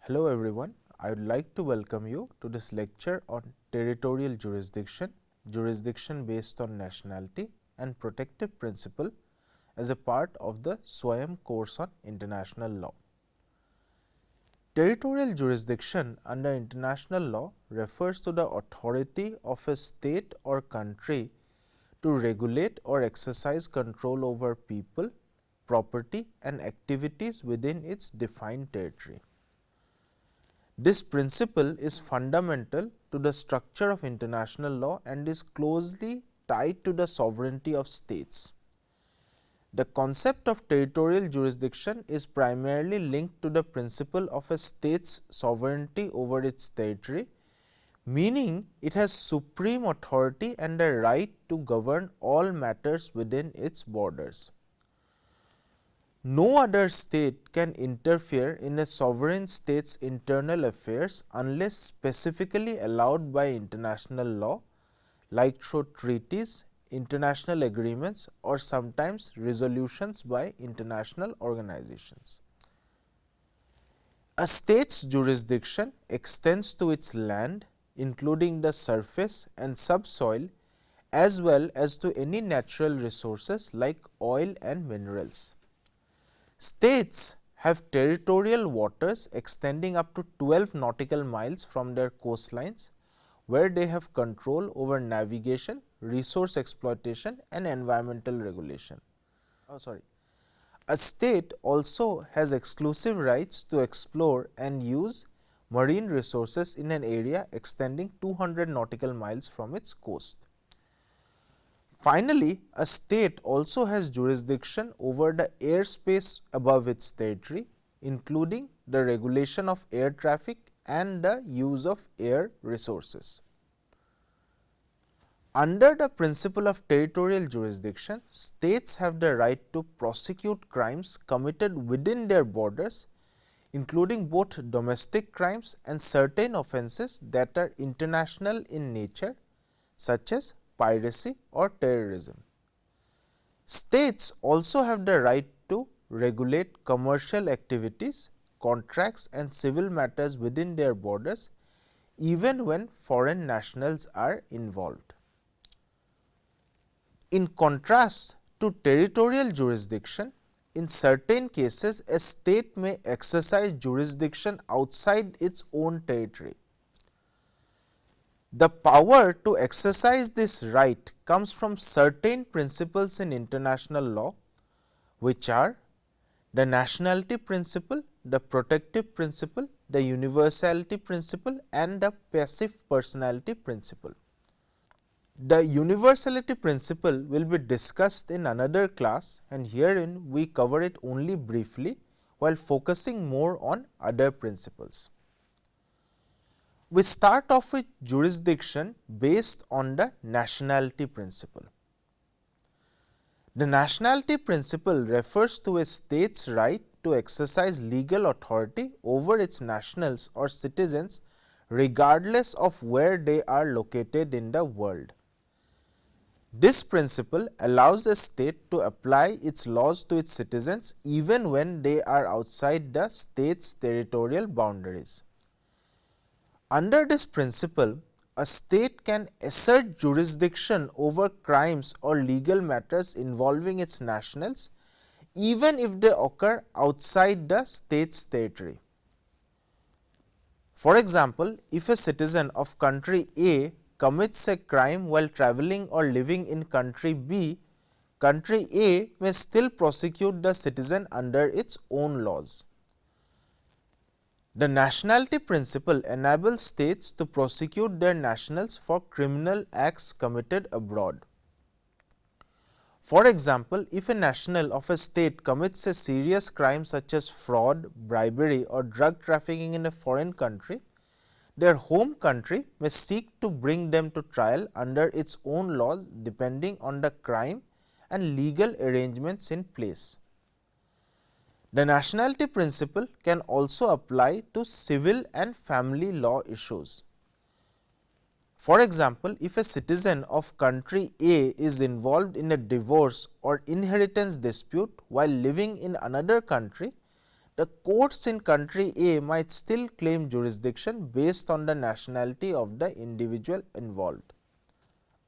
Hello everyone, I would like to welcome you to this lecture on territorial jurisdiction, jurisdiction based on nationality and protective principle as a part of the Swayam course on international law. Territorial jurisdiction under international law refers to the authority of a state or country to regulate or exercise control over people, property and activities within its defined territory. This principle is fundamental to the structure of international law and is closely tied to the sovereignty of states. The concept of territorial jurisdiction is primarily linked to the principle of a state's sovereignty over its territory, meaning it has supreme authority and a right to govern all matters within its borders. No other state can interfere in a sovereign state's internal affairs unless specifically allowed by international law, like through treaties, international agreements or sometimes resolutions by international organizations. A state's jurisdiction extends to its land, including the surface and subsoil, as well as to any natural resources like oil and minerals. States have territorial waters extending up to 12 nautical miles from their coastlines, where they have control over navigation, resource exploitation and environmental regulation. A state also has exclusive rights to explore and use marine resources in an area extending 200 nautical miles from its coast. Finally, a state also has jurisdiction over the airspace above its territory, including the regulation of air traffic and the use of air resources. Under the principle of territorial jurisdiction, states have the right to prosecute crimes committed within their borders, including both domestic crimes and certain offences that are international in nature, such as piracy or terrorism. States also have the right to regulate commercial activities, contracts and civil matters within their borders, even when foreign nationals are involved. In contrast to territorial jurisdiction, in certain cases a state may exercise jurisdiction outside its own territory. The power to exercise this right comes from certain principles in international law, which are the nationality principle, the protective principle, the universality principle and the passive personality principle. The universality principle will be discussed in another class, and herein we cover it only briefly while focusing more on other principles. We start off with jurisdiction based on the nationality principle. The nationality principle refers to a state's right to exercise legal authority over its nationals or citizens regardless of where they are located in the world. This principle allows a state to apply its laws to its citizens even when they are outside the state's territorial boundaries. Under this principle, a state can assert jurisdiction over crimes or legal matters involving its nationals, even if they occur outside the state's territory. For example, if a citizen of country A commits a crime while travelling or living in country B, country A may still prosecute the citizen under its own laws. The nationality principle enables states to prosecute their nationals for criminal acts committed abroad. For example, if a national of a state commits a serious crime such as fraud, bribery or drug trafficking in a foreign country, their home country may seek to bring them to trial under its own laws depending on the crime and legal arrangements in place. The nationality principle can also apply to civil and family law issues. For example, if a citizen of country A is involved in a divorce or inheritance dispute while living in another country, the courts in country A might still claim jurisdiction based on the nationality of the individual involved.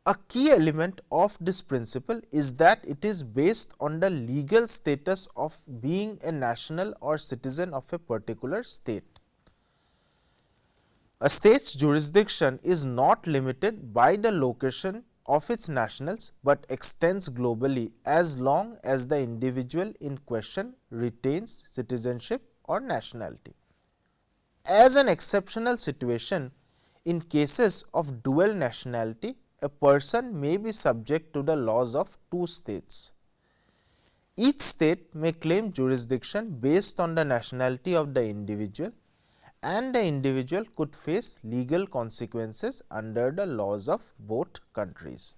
A key element of this principle is that it is based on the legal status of being a national or citizen of a particular state. A state's jurisdiction is not limited by the location of its nationals, but extends globally as long as the individual in question retains citizenship or nationality. As an exceptional situation, in cases of dual nationality, a person may be subject to the laws of two states. Each state may claim jurisdiction based on the nationality of the individual, and the individual could face legal consequences under the laws of both countries.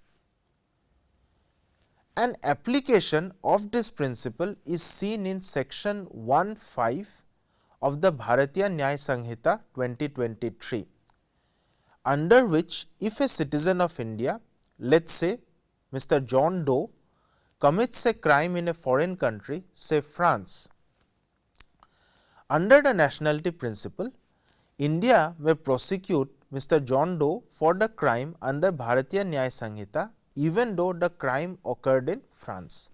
An application of this principle is seen in section 1(5) of the Bharatiya Nyaya Sanhita 2023, under which if a citizen of India, let us say Mr. John Doe, commits a crime in a foreign country, say France, under the nationality principle, India may prosecute Mr. John Doe for the crime under Bharatiya Nyaya Sanhita, even though the crime occurred in France.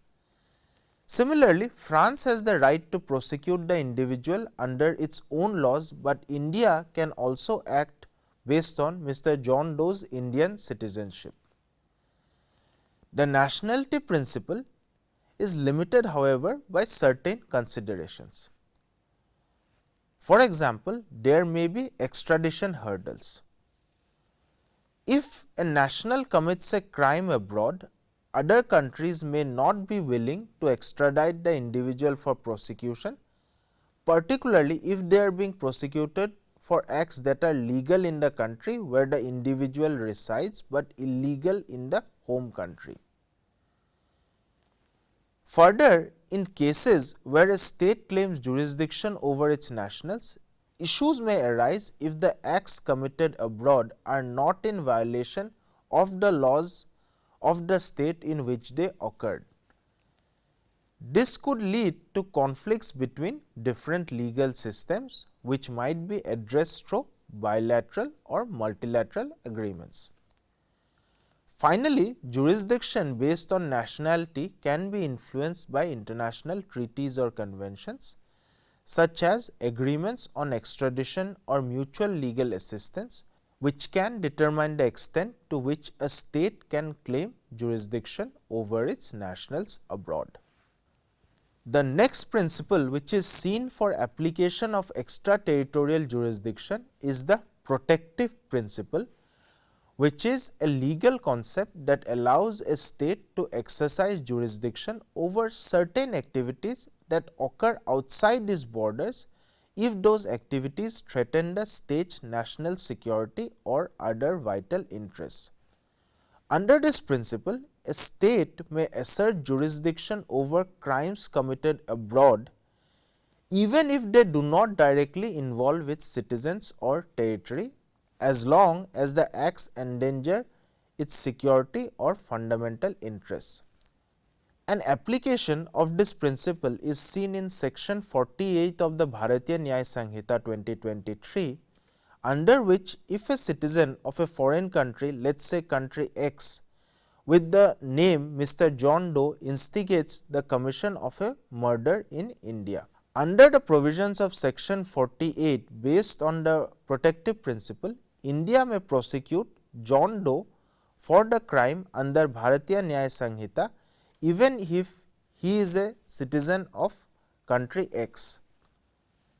Similarly, France has the right to prosecute the individual under its own laws, but India can also act based on Mr. John Doe's Indian citizenship. The nationality principle is limited, however, by certain considerations. For example, there may be extradition hurdles. If a national commits a crime abroad, other countries may not be willing to extradite the individual for prosecution, particularly if they are being prosecuted for acts that are legal in the country where the individual resides, but illegal in the home country. Further, in cases where a state claims jurisdiction over its nationals, issues may arise if the acts committed abroad are not in violation of the laws of the state in which they occurred. This could lead to conflicts between different legal systems, which might be addressed through bilateral or multilateral agreements. Finally, jurisdiction based on nationality can be influenced by international treaties or conventions, such as agreements on extradition or mutual legal assistance, which can determine the extent to which a state can claim jurisdiction over its nationals abroad. The next principle which is seen for application of extraterritorial jurisdiction is the protective principle, which is a legal concept that allows a state to exercise jurisdiction over certain activities that occur outside its borders if those activities threaten the state's national security or other vital interests. Under this principle, a state may assert jurisdiction over crimes committed abroad even if they do not directly involve its citizens or territory, as long as the acts endanger its security or fundamental interests. An application of this principle is seen in section 48 of the Bharatiya Nyaya Sanhita 2023, under which if a citizen of a foreign country, let us say country X, with the name Mr. John Doe instigates the commission of a murder in India. Under the provisions of section 48 based on the protective principle, India may prosecute John Doe for the crime under Bharatiya Nyaya Sanhita even if he is a citizen of country X.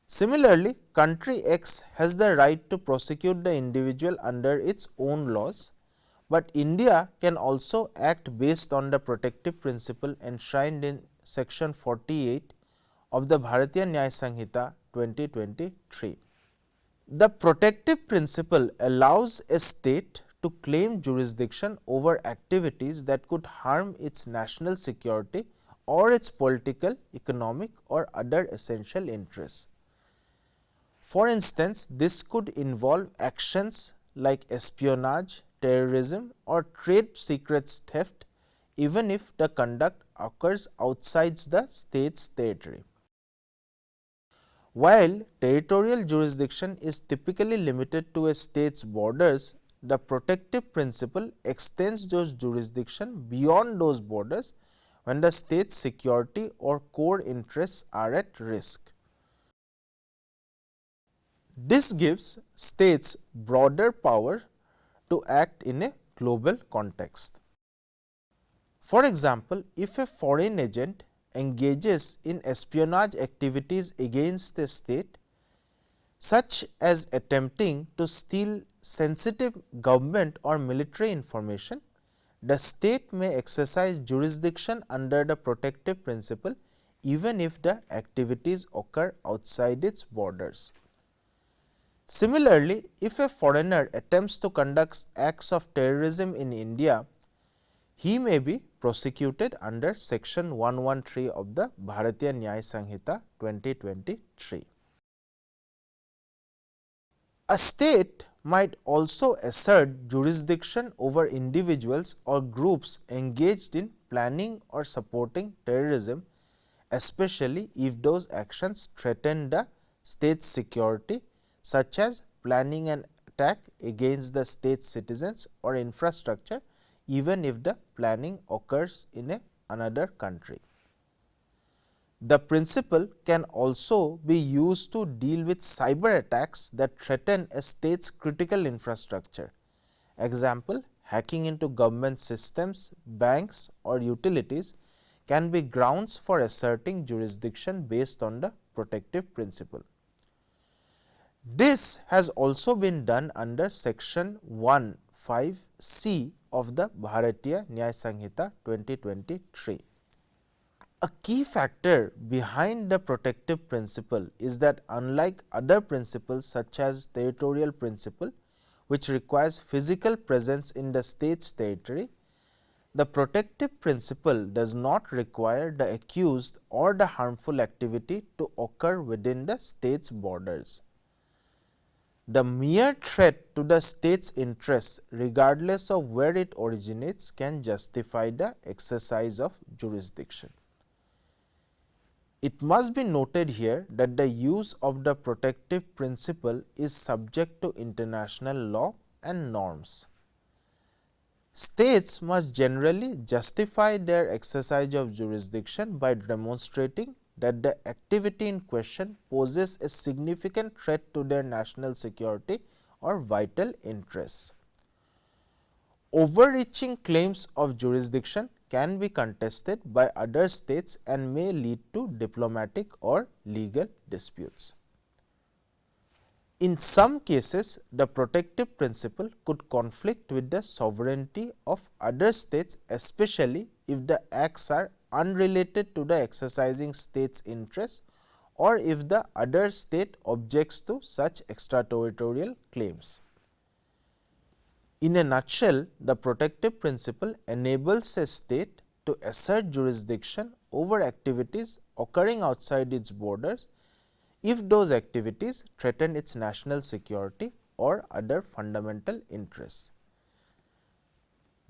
Similarly, country X has the right to prosecute the individual under its own laws, but India can also act based on the protective principle enshrined in section 48 of the Bharatiya Nyaya Sanhita 2023. The protective principle allows a state to claim jurisdiction over activities that could harm its national security or its political, economic or other essential interests. For instance, this could involve actions like espionage, terrorism or trade secrets theft, even if the conduct occurs outside the state's territory. While territorial jurisdiction is typically limited to a state's borders, the protective principle extends those jurisdiction beyond those borders when the state's security or core interests are at risk. This gives states broader power to act in a global context. For example, if a foreign agent engages in espionage activities against a state, such as attempting to steal sensitive government or military information, the state may exercise jurisdiction under the protective principle even if the activities occur outside its borders. Similarly, if a foreigner attempts to conduct acts of terrorism in India, he may be prosecuted under section 113 of the Bharatiya Nyaya Sanhita 2023. A state might also assert jurisdiction over individuals or groups engaged in planning or supporting terrorism, especially if those actions threaten the state's security, such as planning an attack against the state's citizens or infrastructure, even if the planning occurs in another country. The principle can also be used to deal with cyber attacks that threaten a state's critical infrastructure. Example, hacking into government systems, banks or utilities can be grounds for asserting jurisdiction based on the protective principle. This has also been done under section 1(5)(c) of the Bharatiya Nyaya Sanhita 2023. A key factor behind the protective principle is that unlike other principles such as territorial principle, which requires physical presence in the state's territory, the protective principle does not require the accused or the harmful activity to occur within the state's borders. The mere threat to the state's interests, regardless of where it originates, can justify the exercise of jurisdiction. It must be noted here that the use of the protective principle is subject to international law and norms. States must generally justify their exercise of jurisdiction by demonstrating that the activity in question poses a significant threat to their national security or vital interests. Overreaching claims of jurisdiction can be contested by other states and may lead to diplomatic or legal disputes. In some cases, the protective principle could conflict with the sovereignty of other states, especially if the acts are unrelated to the exercising state's interests or if the other state objects to such extraterritorial claims. In a nutshell, the protective principle enables a state to assert jurisdiction over activities occurring outside its borders if those activities threaten its national security or other fundamental interests.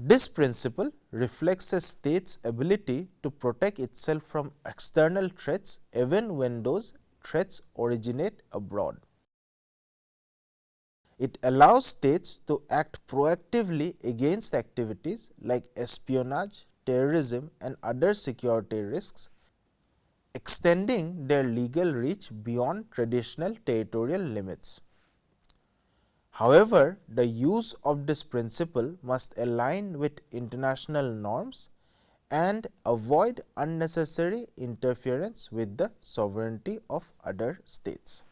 This principle reflects a state's ability to protect itself from external threats even when those threats originate abroad. It allows states to act proactively against activities like espionage, terrorism and other security risks, extending their legal reach beyond traditional territorial limits. However, the use of this principle must align with international norms and avoid unnecessary interference with the sovereignty of other states.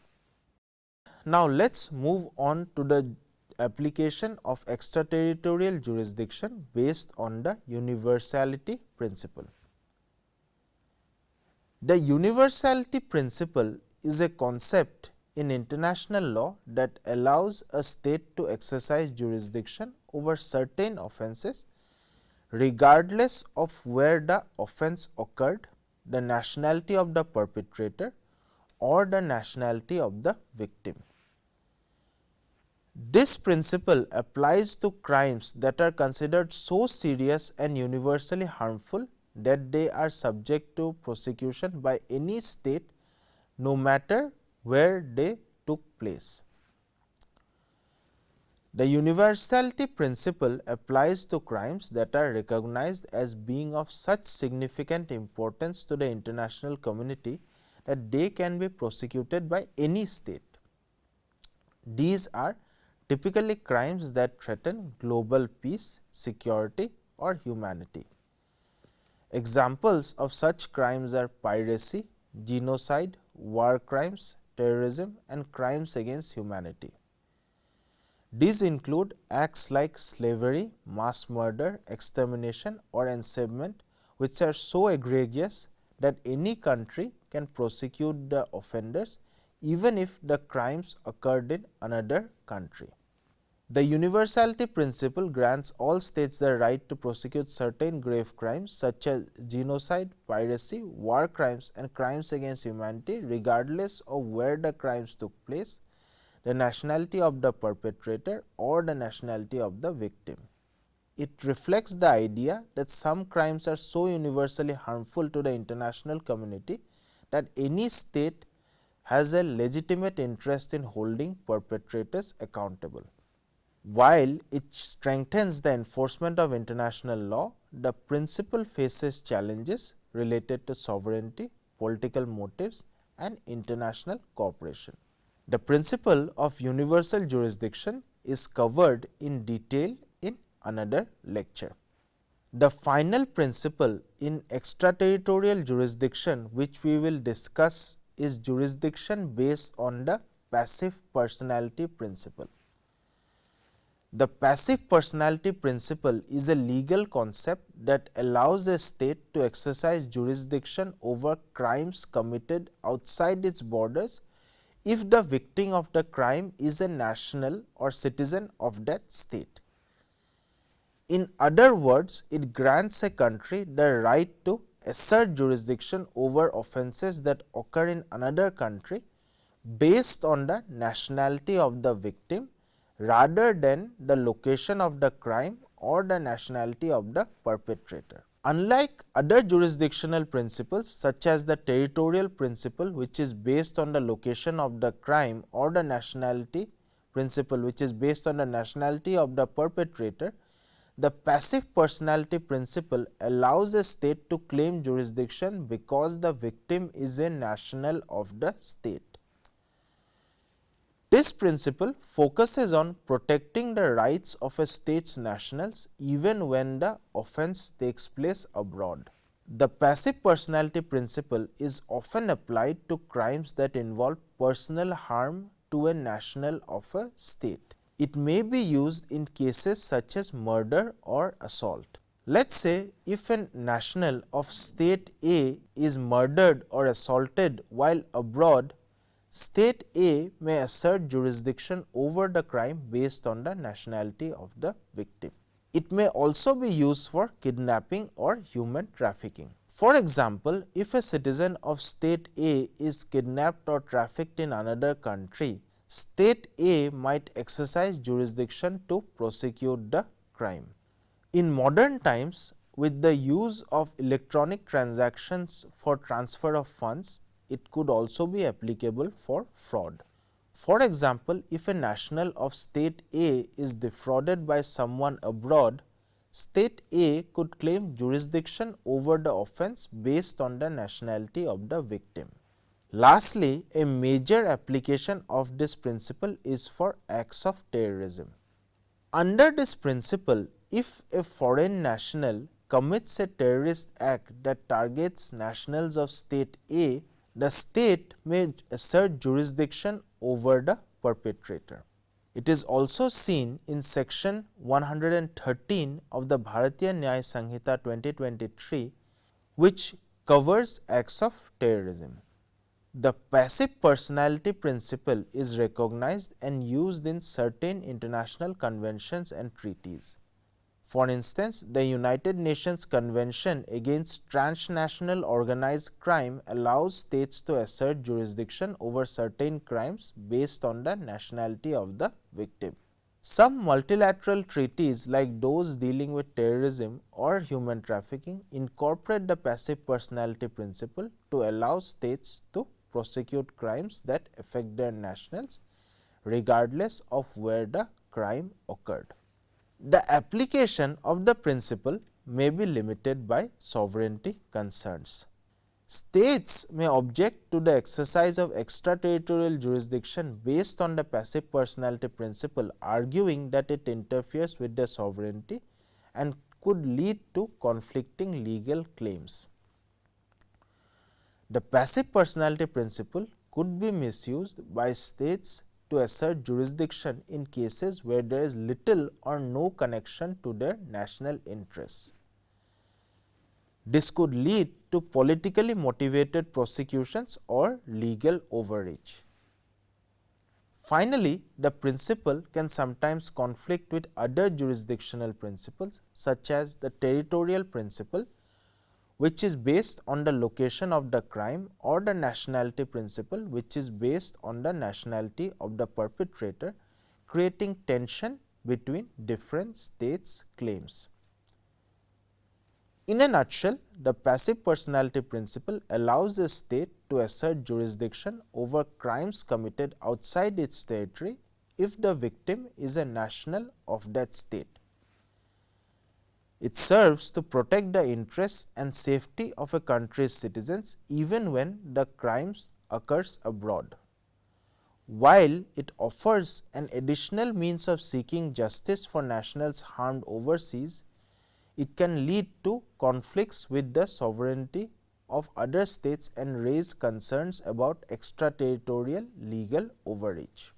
Now, let us move on to the application of extraterritorial jurisdiction based on the universality principle. The universality principle is a concept in international law that allows a state to exercise jurisdiction over certain offences regardless of where the offence occurred, the nationality of the perpetrator or the nationality of the victim. This principle applies to crimes that are considered so serious and universally harmful that they are subject to prosecution by any state, no matter where they took place. The universality principle applies to crimes that are recognized as being of such significant importance to the international community that they can be prosecuted by any state. These are typically crimes that threaten global peace, security, or humanity. Examples of such crimes are piracy, genocide, war crimes, terrorism, and crimes against humanity. These include acts like slavery, mass murder, extermination, or enslavement, which are so egregious that any country can prosecute the offenders even if the crimes occurred in another country. The universality principle grants all states the right to prosecute certain grave crimes such as genocide, piracy, war crimes, and crimes against humanity regardless of where the crimes took place, the nationality of the perpetrator, or the nationality of the victim. It reflects the idea that some crimes are so universally harmful to the international community that any state has a legitimate interest in holding perpetrators accountable. While it strengthens the enforcement of international law, the principle faces challenges related to sovereignty, political motives, and international cooperation. The principle of universal jurisdiction is covered in detail in another lecture. The final principle in extraterritorial jurisdiction which we will discuss is jurisdiction based on the passive personality principle. The passive personality principle is a legal concept that allows a state to exercise jurisdiction over crimes committed outside its borders if the victim of the crime is a national or citizen of that state. In other words, it grants a country the right to assert jurisdiction over offences that occur in another country based on the nationality of the victim rather than the location of the crime or the nationality of the perpetrator. Unlike other jurisdictional principles such as the territorial principle which is based on the location of the crime or the nationality principle which is based on the nationality of the perpetrator, the passive personality principle allows a state to claim jurisdiction because the victim is a national of the state. This principle focuses on protecting the rights of a state's nationals even when the offence takes place abroad. The passive personality principle is often applied to crimes that involve personal harm to a national of a state. It may be used in cases such as murder or assault. Let us say if a national of state A is murdered or assaulted while abroad, state A may assert jurisdiction over the crime based on the nationality of the victim. It may also be used for kidnapping or human trafficking. For example, if a citizen of state A is kidnapped or trafficked in another country, state A might exercise jurisdiction to prosecute the crime. In modern times, with the use of electronic transactions for transfer of funds, it could also be applicable for fraud. For example, if a national of state A is defrauded by someone abroad, state A could claim jurisdiction over the offence based on the nationality of the victim. Lastly, a major application of this principle is for acts of terrorism. Under this principle, if a foreign national commits a terrorist act that targets nationals of state A, the state may assert jurisdiction over the perpetrator. It is also seen in section 113 of the Bharatiya Nyaya Sanhita 2023, which covers acts of terrorism. The passive personality principle is recognized and used in certain international conventions and treaties. For instance, the United Nations Convention against Transnational Organized Crime allows states to assert jurisdiction over certain crimes based on the nationality of the victim. Some multilateral treaties like those dealing with terrorism or human trafficking incorporate the passive personality principle to allow states to prosecute crimes that affect their nationals, regardless of where the crime occurred. The application of the principle may be limited by sovereignty concerns. States may object to the exercise of extraterritorial jurisdiction based on the passive personality principle, arguing that it interferes with their sovereignty and could lead to conflicting legal claims. The passive personality principle could be misused by states to assert jurisdiction in cases where there is little or no connection to their national interests. This could lead to politically motivated prosecutions or legal overreach. Finally, the principle can sometimes conflict with other jurisdictional principles, such as the territorial principle, which is based on the location of the crime, or the nationality principle, which is based on the nationality of the perpetrator, creating tension between different states' claims. In a nutshell, the passive personality principle allows a state to assert jurisdiction over crimes committed outside its territory if the victim is a national of that state. It serves to protect the interests and safety of a country's citizens even when the crimes occurs abroad. While it offers an additional means of seeking justice for nationals harmed overseas, it can lead to conflicts with the sovereignty of other states and raise concerns about extraterritorial legal overreach.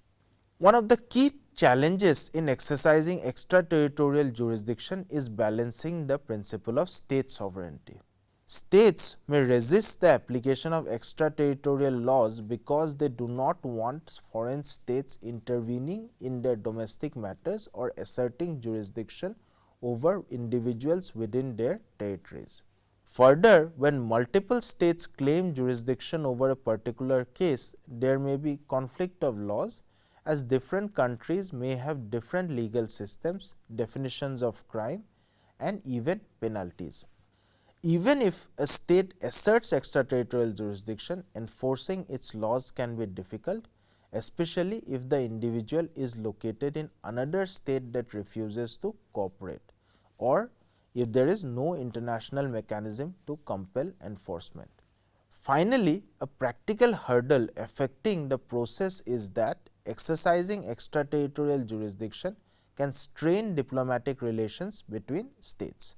One of the key challenges in exercising extraterritorial jurisdiction is balancing the principle of state sovereignty. States may resist the application of extraterritorial laws because they do not want foreign states intervening in their domestic matters or asserting jurisdiction over individuals within their territories. Further, when multiple states claim jurisdiction over a particular case, there may be conflict of laws, as different countries may have different legal systems, definitions of crime, and even penalties. Even if a state asserts extraterritorial jurisdiction, enforcing its laws can be difficult, especially if the individual is located in another state that refuses to cooperate, or if there is no international mechanism to compel enforcement. Finally, a practical hurdle affecting the process is that exercising extraterritorial jurisdiction can strain diplomatic relations between states.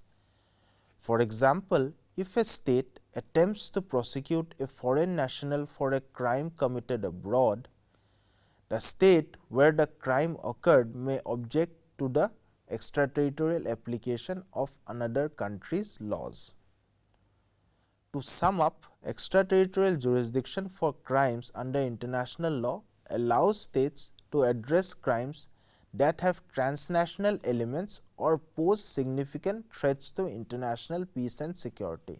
For example, if a state attempts to prosecute a foreign national for a crime committed abroad, the state where the crime occurred may object to the extraterritorial application of another country's laws. To sum up, extraterritorial jurisdiction for crimes under international law allows states to address crimes that have transnational elements or pose significant threats to international peace and security.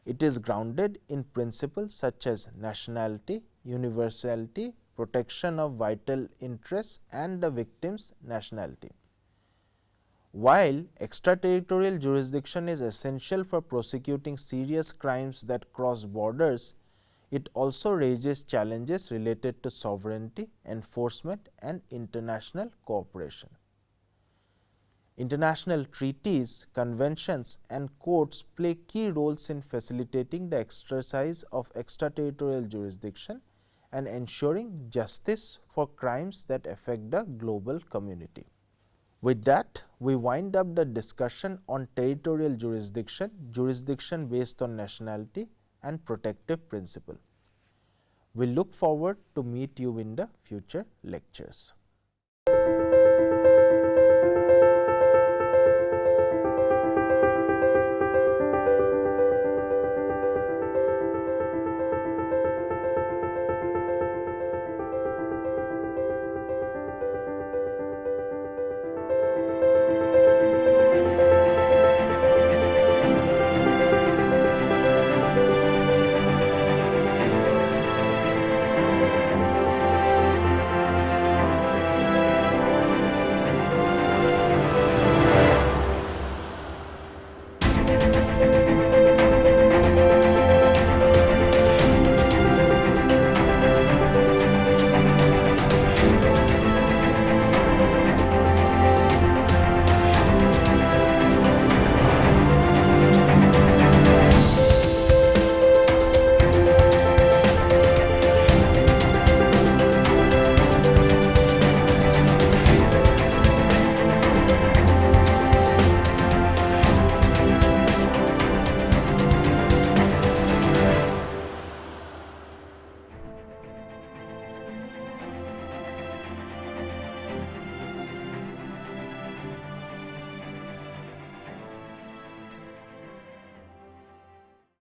It is grounded in principles such as nationality, universality, protection of vital interests, and the victim's nationality. While extraterritorial jurisdiction is essential for prosecuting serious crimes that cross borders, it also raises challenges related to sovereignty, enforcement, and international cooperation. International treaties, conventions, and courts play key roles in facilitating the exercise of extraterritorial jurisdiction and ensuring justice for crimes that affect the global community. With that, we wind up the discussion on territorial jurisdiction, jurisdiction based on nationality, and protective principle. We look forward to meet you in the future lectures.